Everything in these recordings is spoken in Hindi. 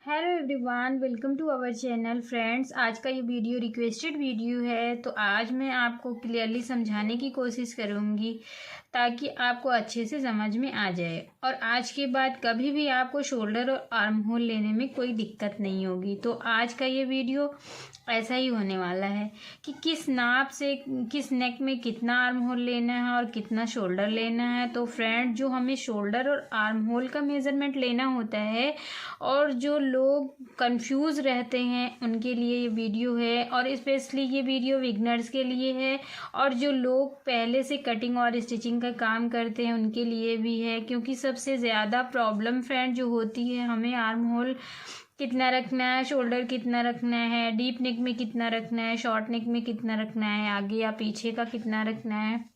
Hello everyone, welcome to our channel. Friends, आज का ये वीडियो रिक्वेस्टेड वीडियो है, तो आज मैं आपको क्लियरली समझाने की कोशिश करूँगी ताकि आपको अच्छे से समझ में आ जाए और आज के बाद कभी भी आपको शोल्डर और आर्म होल लेने में कोई दिक्कत नहीं होगी। तो आज का ये वीडियो ऐसा ही होने वाला है कि किस नाप से किस नेक में कितना आर्म होल लेना है और कितना शोल्डर लेना है। तो फ्रेंड, जो हमें शोल्डर और आर्म होल का मेज़रमेंट लेना होता है और जो लोग कंफ्यूज रहते हैं उनके लिए ये वीडियो है, और स्पेशली ये वीडियो बिगनर्स के लिए है और जो लोग पहले से कटिंग और स्टिचिंग का काम करते हैं उनके लिए भी है। क्योंकि सबसे ज़्यादा प्रॉब्लम फ्रेंड जो होती है, हमें आर्म होल कितना रखना है, शोल्डर कितना रखना है, डीप नेक में कितना रखना है, शॉर्ट नेक में कितना रखना है, आगे या पीछे का कितना रखना है,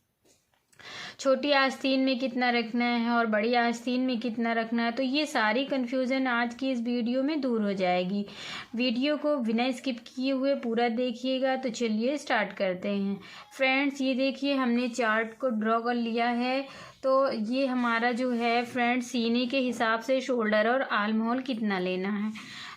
छोटी आस्तीन में कितना रखना है और बड़ी आस्तीन में कितना रखना है। तो ये सारी कन्फ्यूज़न आज की इस वीडियो में दूर हो जाएगी। वीडियो को बिना स्किप किए हुए पूरा देखिएगा। तो चलिए स्टार्ट करते हैं। फ्रेंड्स, ये देखिए, हमने चार्ट को ड्रॉ कर लिया है। तो ये हमारा जो है फ्रेंड्स, सीने के हिसाब से शोल्डर और आर्म होल कितना लेना है।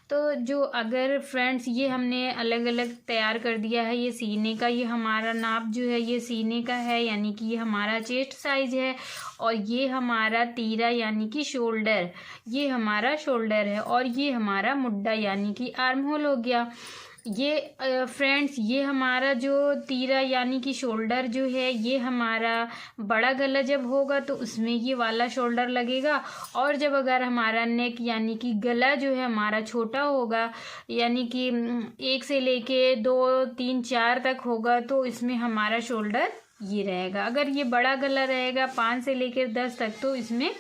तो जो अगर फ्रेंड्स, ये हमने अलग अलग तैयार कर दिया है। ये सीने का, ये हमारा नाप जो है ये सीने का है, यानी कि ये हमारा चेस्ट साइज है। और ये हमारा तीरा यानी कि शोल्डर, ये हमारा शोल्डर है। और ये हमारा मुड्डा यानी कि आर्म होल हो गया। ये फ्रेंड्स, ये हमारा जो तीरा यानी कि शोल्डर जो है, ये हमारा बड़ा गला जब होगा तो उसमें ये वाला शोल्डर लगेगा। और जब अगर हमारा नेक यानी कि गला जो है हमारा छोटा होगा, यानी कि 1 से लेके 2, 3, 4 तक होगा, तो इसमें हमारा शोल्डर ये रहेगा। अगर ये बड़ा गला रहेगा 5 से लेकर 10 तक, तो इसमें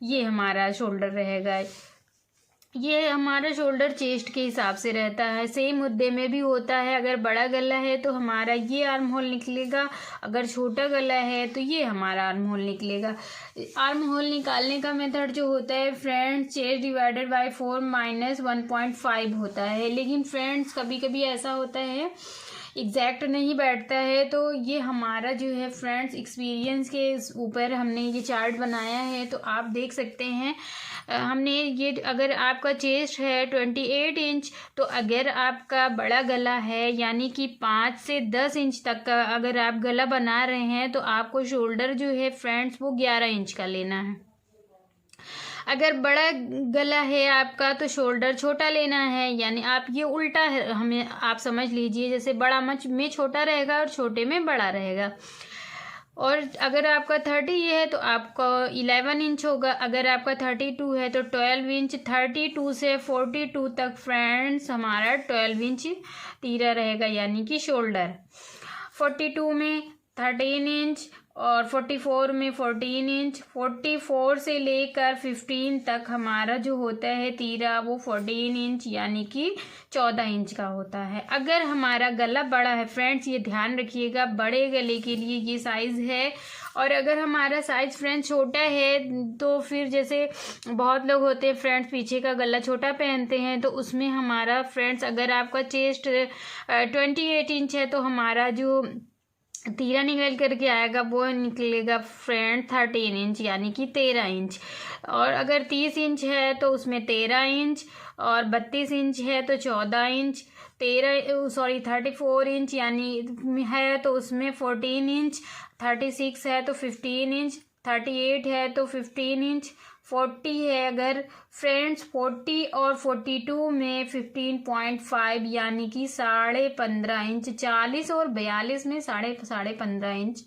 ये हमारा शोल्डर रहेगा। ये हमारा शोल्डर चेस्ट के हिसाब से रहता है। सेम मुद्दे में भी होता है। अगर बड़ा गला है तो हमारा ये आर्म होल निकलेगा, अगर छोटा गला है तो ये हमारा आर्म होल निकलेगा। आर्म होल निकालने का मेथड जो होता है friends, chest divided by 4 minus 1.5 होता है। लेकिन फ्रेंड्स, कभी कभी ऐसा होता है एग्जैक्ट नहीं बैठता है। तो ये हमारा जो है फ्रेंड्स, एक्सपीरियंस के ऊपर हमने ये चार्ट बनाया है। तो आप देख सकते हैं, हमने ये, अगर आपका चेस्ट है 28 इंच, तो अगर आपका बड़ा गला है यानी कि 5 से 10 इंच तक का अगर आप गला बना रहे हैं, तो आपको शोल्डर जो है फ्रेंड्स वो 11 इंच का लेना है। अगर बड़ा गला है आपका तो शोल्डर छोटा लेना है। यानी आप ये उल्टा है, हमें आप समझ लीजिए, जैसे बड़ा में छोटा रहेगा और छोटे में बड़ा रहेगा। और अगर आपका 30 ये है तो आपका 11 इंच होगा। अगर आपका 32 है तो 12 इंच। 32 से 42 तक फ्रेंड्स हमारा 12 इंच तीरा रहेगा यानी कि शोल्डर। 42 में 13 इंच और 44 में 14 इंच। 44 से लेकर 15 तक हमारा जो होता है तीरा, वो 14 इंच यानी कि 14 इंच का होता है। अगर हमारा गला बड़ा है फ्रेंड्स, ये ध्यान रखिएगा, बड़े गले के लिए ये साइज़ है। और अगर हमारा साइज़ फ्रेंड्स छोटा है तो फिर जैसे बहुत लोग होते हैं फ्रेंड्स, पीछे का गला छोटा पहनते हैं, तो उसमें हमारा फ्रेंड्स, अगर आपका चेस्ट 28 इंच है तो हमारा जो तीरा निकल करके आएगा वो निकलेगा फ्रेंड 13 इंच यानी कि 13 इंच। और अगर 30 इंच है तो उसमें 13 इंच, और 32 इंच है तो 14 इंच, 34 इंच यानी है तो उसमें 14 इंच, 36 है तो 15 इंच, 38 है तो 15 इंच, 40 है अगर फ्रेंड्स, 40 और 42 में 15.5 यानी कि 15.5 इंच। 40 और 42 में 15.5 इंच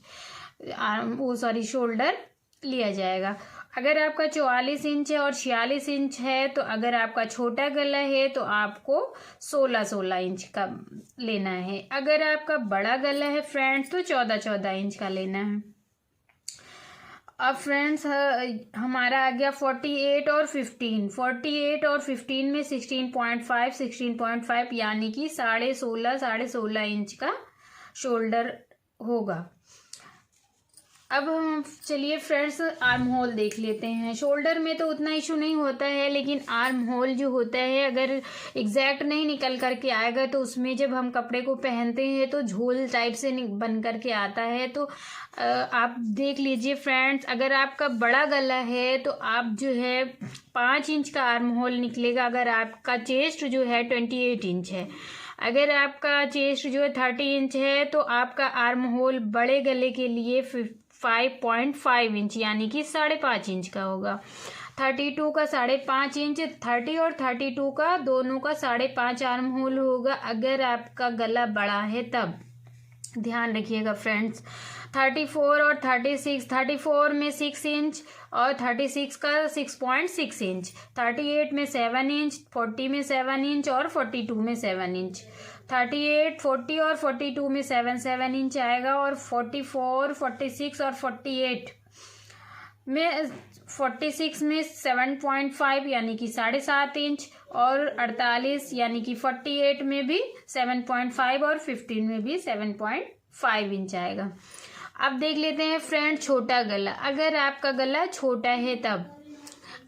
शोल्डर लिया जाएगा। अगर आपका 44 इंच है और 46 इंच है, तो अगर आपका छोटा गला है तो आपको 16 इंच का लेना है। अगर आपका बड़ा गला है फ्रेंड्स तो 14 इंच का लेना है। अब फ्रेंड्स, हमारा आ गया 48 और 15। 48 और 15 में 16.5 यानी कि 16.5 इंच का शोल्डर होगा। अब हम चलिए फ्रेंड्स आर्म होल देख लेते हैं। शोल्डर में तो उतना इशू नहीं होता है, लेकिन आर्म होल जो होता है अगर एग्जैक्ट नहीं निकल करके आएगा तो उसमें जब हम कपड़े को पहनते हैं तो झोल टाइप से बन करके आता है। तो आप देख लीजिए फ्रेंड्स, अगर आपका बड़ा गला है तो आप जो है 5 इंच का आर्म होल निकलेगा। अगर आपका चेस्ट जो है 28 इंच है, अगर आपका चेस्ट जो है 30 इंच है तो आपका आर्म होल बड़े गले के लिए 5.5 इंच यानी कि 5.5 इंच का होगा। 32 का 5.5 इंच, 30 और 32 का दोनों का 5.5 आर्म होल होगा अगर आपका गला बड़ा है तब। ध्यान रखिएगा फ्रेंड्स। 34 और 36, 34 में 6 इंच और 36 का 6.6 इंच, 38 में 7 इंच, 40 में 7 इंच और 42 में 7 इंच। 38, 40 और 42 में 7 इंच आएगा और 44, 46 और 48 में 46 में 7.5 यानी कि 7.5 इंच और 48 यानी कि 48 में भी 7.5 और 15 में भी 7.5 इंच आएगा। अब देख लेते हैं फ्रेंड छोटा गला। अगर आपका गला छोटा है तब,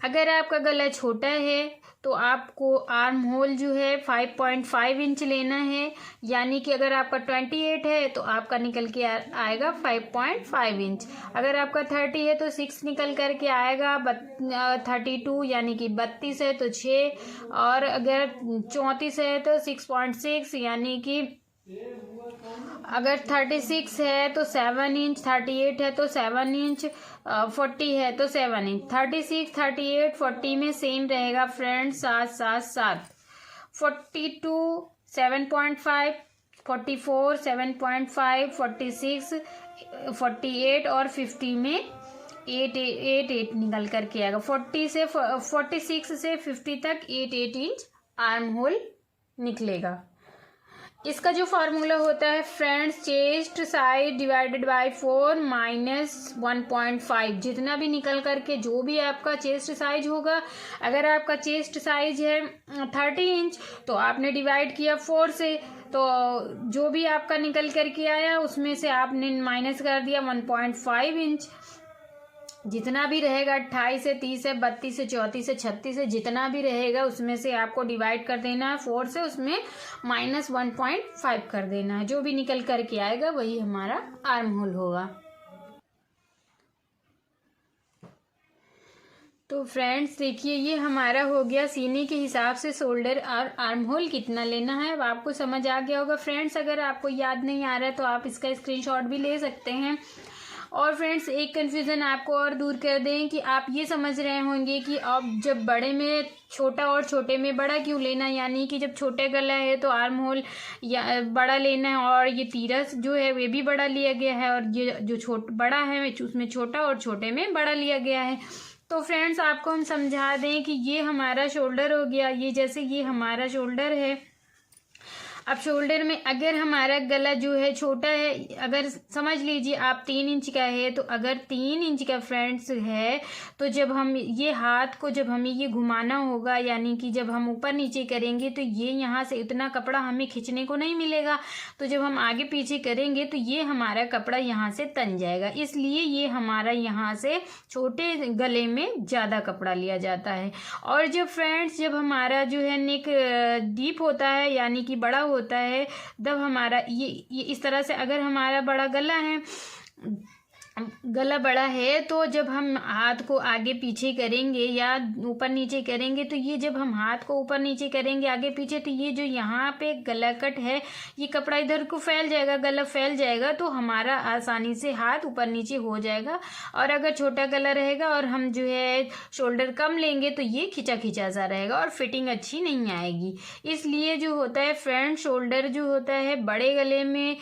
अगर आपका गला छोटा है तो आपको आर्म होल जो है 5.5 इंच लेना है, यानी कि अगर आपका 28 है तो आपका निकल के आएगा 5.5 इंच। अगर आपका 30 है तो 6 निकल करके आएगा। 32 यानी कि 32 है तो 6, और अगर 34 है तो 6.6 यानी कि अगर 36 है तो 7 इंच, 38 है तो 7 इंच, 40 है तो 7 इंच। 36, 38, 40 में सेम रहेगा फ्रेंड, 7, 7, 7। 42 7.5, 44 7.5, 46, 48 और 50 में 8 निकल करके आएगा। 46 से 50 तक 8 इंच आर्म होल निकलेगा। इसका जो फार्मूला होता है friends, chest size divided by 4 minus 1.5, जितना भी निकल करके जो भी आपका चेस्ट साइज होगा, अगर आपका चेस्ट साइज है 30 इंच तो आपने डिवाइड किया 4 से, तो जो भी आपका निकल करके आया उसमें से आपने माइनस कर दिया 1.5 इंच। जितना भी रहेगा 28 से 30 से 32 से 34 से 36 से जितना भी रहेगा उसमें से आपको डिवाइड कर देना है 4 से, उसमें माइनस 1.5 कर देना है। जो भी निकल करके आएगा वही हमारा आर्म होल होगा। तो फ्रेंड्स देखिए, ये हमारा हो गया सीने के हिसाब से शोल्डर और आर्म होल कितना लेना है। अब आपको समझ आ गया होगा फ्रेंड्स। अगर आपको याद नहीं आ रहा है तो आप इसका स्क्रीनशॉट भी ले सकते हैं। और फ्रेंड्स एक कन्फ्यूज़न आपको और दूर कर दें कि आप ये समझ रहे होंगे कि अब जब बड़े में छोटा और छोटे में बड़ा क्यों लेना, यानी कि जब छोटे गला है तो आर्म होल या बड़ा लेना है और ये तीरस जो है वे भी बड़ा लिया गया है, और ये जो बड़ा है उसमें छोटा और छोटे में बड़ा लिया गया है। तो फ्रेंड्स आपको हम समझा दें कि ये हमारा शोल्डर हो गया। ये जैसे ये हमारा शोल्डर है। अब शोल्डर में अगर हमारा गला जो है छोटा है, अगर समझ लीजिए आप 3 इंच का है, तो अगर 3 इंच का फ्रेंड्स है तो जब हम ये हाथ को जब हमें ये घुमाना होगा, यानी कि जब हम ऊपर नीचे करेंगे तो ये यहाँ से इतना कपड़ा हमें खींचने को नहीं मिलेगा। तो जब हम आगे पीछे करेंगे तो ये हमारा कपड़ा यहाँ से तन जाएगा, इसलिए ये हमारा यहाँ से छोटे गले में ज़्यादा कपड़ा लिया जाता है। और जब फ्रेंड्स जब हमारा जो है नेक डीप होता है यानी कि बड़ा होता है, तब हमारा ये इस तरह से अगर हमारा बड़ा गला है, गला बड़ा है, तो जब हम हाथ को आगे पीछे करेंगे या ऊपर नीचे करेंगे तो ये जब हम हाथ को ऊपर नीचे करेंगे आगे पीछे तो ये जो यहाँ पे गला कट है ये कपड़ा इधर को फैल जाएगा, गला फैल जाएगा, तो हमारा आसानी से हाथ ऊपर नीचे हो जाएगा। और अगर छोटा गला रहेगा और हम जो है शोल्डर कम लेंगे तो ये खिंचा खिंचा सा रहेगा और फिटिंग अच्छी नहीं आएगी। इसलिए जो होता है फ्रंट शोल्डर जो होता है बड़े गले में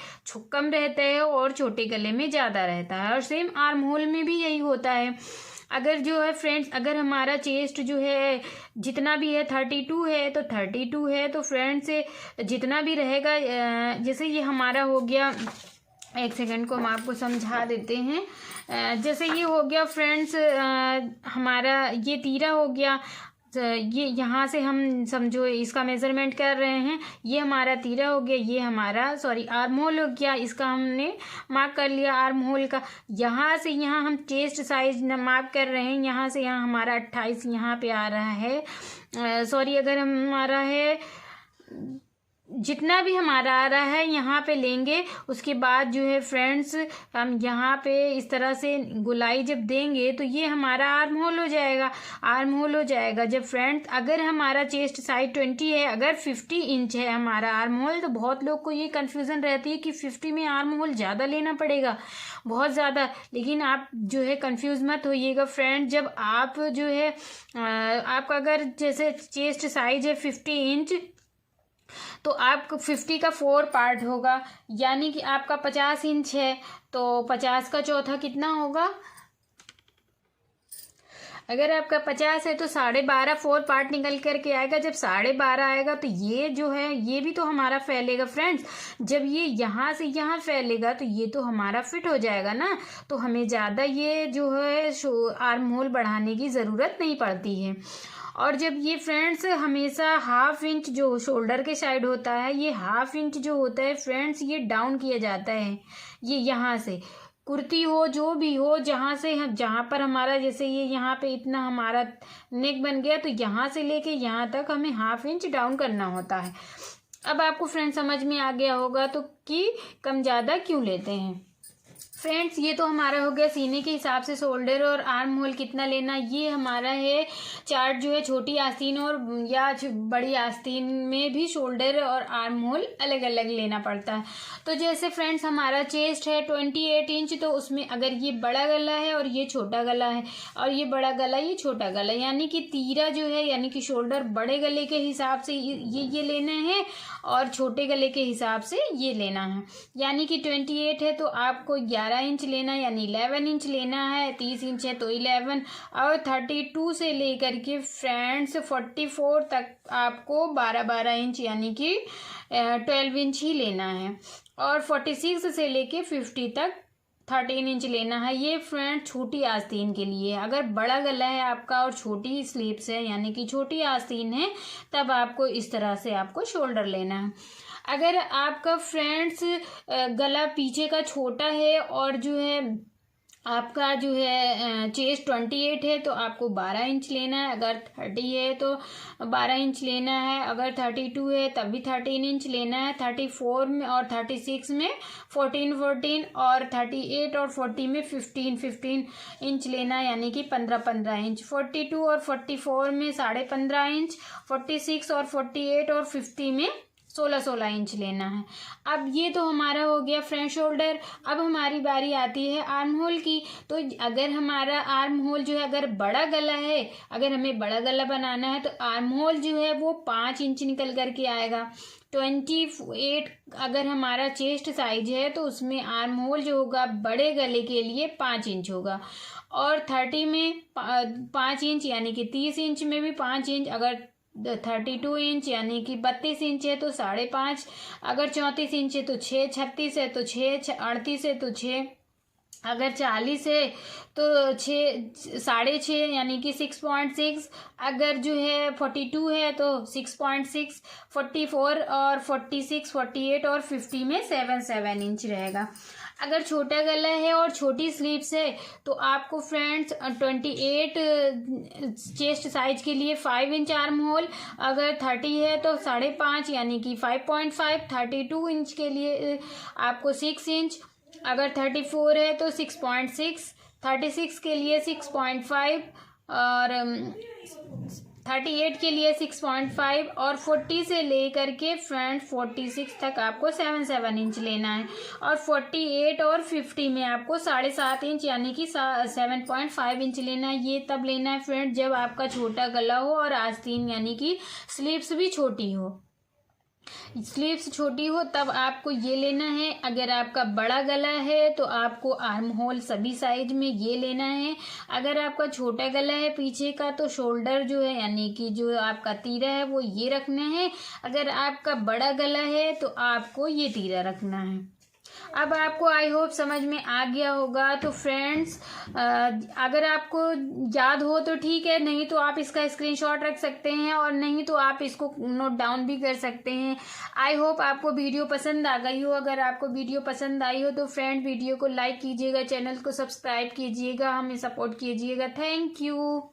कम रहता है और छोटे गले में ज़्यादा रहता है। और सेम आर्म होल में भी यही होता है। अगर जो है फ्रेंड्स अगर हमारा चेस्ट जो है जितना भी है 32 है तो 32 है तो फ्रेंड्स जितना भी रहेगा, जैसे ये हमारा हो गया, एक सेकंड को हम आपको समझा देते हैं। जैसे ये हो गया फ्रेंड्स हमारा ये तीरा हो गया, ये यहाँ से हम समझो इसका मेज़रमेंट कर रहे हैं, ये हमारा तीरा हो गया, ये हमारा आर्म होल हो गया, इसका हमने मार्क कर लिया आर्म होल का। यहाँ से यहाँ हम चेस्ट साइज मार्क कर रहे हैं, यहाँ से यहाँ हमारा 28 यहाँ पे आ रहा है। अगर हमारा है जितना भी हमारा आ रहा है यहाँ पे लेंगे, उसके बाद जो है फ्रेंड्स हम यहाँ पे इस तरह से गोलाई जब देंगे तो ये हमारा आर्म होल हो जाएगा। आर्म होल हो जाएगा जब फ्रेंड्स, अगर हमारा चेस्ट साइज 20 है, अगर 50 इंच है हमारा आर्म होल, तो बहुत लोग को ये कन्फ्यूज़न रहती है कि 50 में आर्म होल ज़्यादा लेना पड़ेगा, बहुत ज़्यादा। लेकिन आप जो है कन्फ्यूज़ मत होइएगा फ्रेंड्स। जब आप जो है आपका अगर जैसे चेस्ट साइज है 50 इंच, तो आपको 50 का 4 पार्ट होगा, यानी कि आपका 50 इंच है तो 50 का चौथा कितना होगा। अगर आपका 50 है तो 12.5 4 पार्ट निकल करके आएगा। जब 12.5 आएगा तो ये जो है ये भी तो हमारा फैलेगा फ्रेंड्स। जब ये यहाँ से यहाँ फैलेगा तो ये तो हमारा फिट हो जाएगा ना, तो हमें ज़्यादा ये जो है आर्म होल बढ़ाने की ज़रूरत नहीं पड़ती है। और जब ये फ्रेंड्स हमेशा हाफ इंच जो शोल्डर के साइड होता है, ये हाफ इंच जो होता है फ्रेंड्स, ये डाउन किया जाता है। ये यहाँ से कुर्ती हो जो भी हो, जहाँ पर हमारा जैसे ये यहाँ पे इतना हमारा नेक बन गया, तो यहाँ से लेके यहाँ तक हमें हाफ इंच डाउन करना होता है। अब आपको फ्रेंड्स समझ में आ गया होगा तो कि कम ज़्यादा क्यों लेते हैं। फ्रेंड्स ये तो हमारा हो गया सीने के हिसाब से शोल्डर और आर्म होल कितना लेना। ये हमारा है चार्ट जो है छोटी आस्तीन और या बड़ी आस्तीन में भी शोल्डर और आर्म होल अलग अलग लेना पड़ता है। तो जैसे फ्रेंड्स हमारा चेस्ट है 28 इंच, तो उसमें अगर ये बड़ा गला है और ये छोटा गला है, और ये बड़ा गला ये छोटा गला, यानी कि तीरा जो है यानी कि शोल्डर बड़े गले के हिसाब से ये लेना है और छोटे गले के हिसाब से ये लेना है। यानी कि 28 है तो आपको 11 इंच लेना है, यानी 11 इंच लेना है। 30 इंच है तो 11, और 32 से लेकर के फ्रेंड्स 44 तक आपको 12 इंच यानी कि 12 इंच ही लेना है। और 46 से लेके 50 तक 13 इंच लेना है। ये फ्रेंड छोटी आस्तीन के लिए। अगर बड़ा गला है आपका और छोटी स्लीव्स है यानी कि छोटी आस्तीन है, तब आपको इस तरह से आपको शोल्डर लेना है। अगर आपका फ्रेंड्स गला पीछे का छोटा है और जो है आपका जो है चेस्ट 28 है तो आपको 12 इंच लेना है। अगर 30 है तो 12 इंच लेना है। अगर 32 है तब भी 13 इंच लेना है। 34 में और 36 में 14 और 38 और 40 में 15 इंच लेना है, यानी कि 15 इंच। 42 और 44 में 15.5 इंच। 46 और 48 और 50 में 16 इंच लेना है। अब ये तो हमारा हो गया फ्रंट शोल्डर। अब हमारी बारी आती है आर्म होल की। तो अगर हमारा आर्म होल जो है अगर बड़ा गला है, अगर हमें बड़ा गला बनाना है तो आर्म होल जो है वो 5 इंच निकल करके आएगा। 28 अगर हमारा चेस्ट साइज है तो उसमें आर्म होल जो होगा बड़े गले के लिए 5 इंच होगा। और 30 में 5 इंच यानी कि 30 इंच में भी 5 इंच। अगर 32 इंच यानी कि 32 इंच है तो 5.5। अगर 34 इंच है तो 6। 36 है तो 6। 38 है तो 6। अगर 40 है तो 6.5 यानी कि 6.6। अगर जो है 42 है तो 6.6। 44 और 46 48 और 50 में 7 इंच रहेगा। अगर छोटा गला है और छोटी स्लीव्स है तो आपको फ्रेंड्स 28 चेस्ट साइज के लिए 5 इंच आर्म होल। अगर 30 है तो 5.5 यानी कि 5.5। 32 इंच के लिए आपको 6 इंच। अगर 34 है तो 6.6। 36 के लिए 6.5 और 38 के लिए 6.5 और 40 से लेकर के फ्रंट 46 तक आपको 7 इंच लेना है। और 48 और 50 में आपको 7.5 इंच यानी कि 7.5 इंच लेना है। ये तब लेना है फ्रेंड जब आपका छोटा गला हो और आस्तीन यानी कि स्लीव्स भी छोटी हो। स्लीव्स छोटी हो तब आपको ये लेना है। अगर आपका बड़ा गला है तो आपको आर्म होल सभी साइज में ये लेना है। अगर आपका छोटा गला है पीछे का तो शोल्डर जो है यानी कि जो आपका तीरा है वो ये रखना है। अगर आपका बड़ा गला है तो आपको ये तीरा रखना है। अब आपको आई होप समझ में आ गया होगा। तो फ्रेंड्स, अगर आपको याद हो तो ठीक है, नहीं तो आप इसका स्क्रीनशॉट रख सकते हैं और नहीं तो आप इसको नोट डाउन भी कर सकते हैं। आई होप आपको वीडियो पसंद आ गई हो। अगर आपको वीडियो पसंद आई हो तो फ्रेंड वीडियो को लाइक कीजिएगा, चैनल को सब्सक्राइब कीजिएगा, हमें सपोर्ट कीजिएगा। Thank you.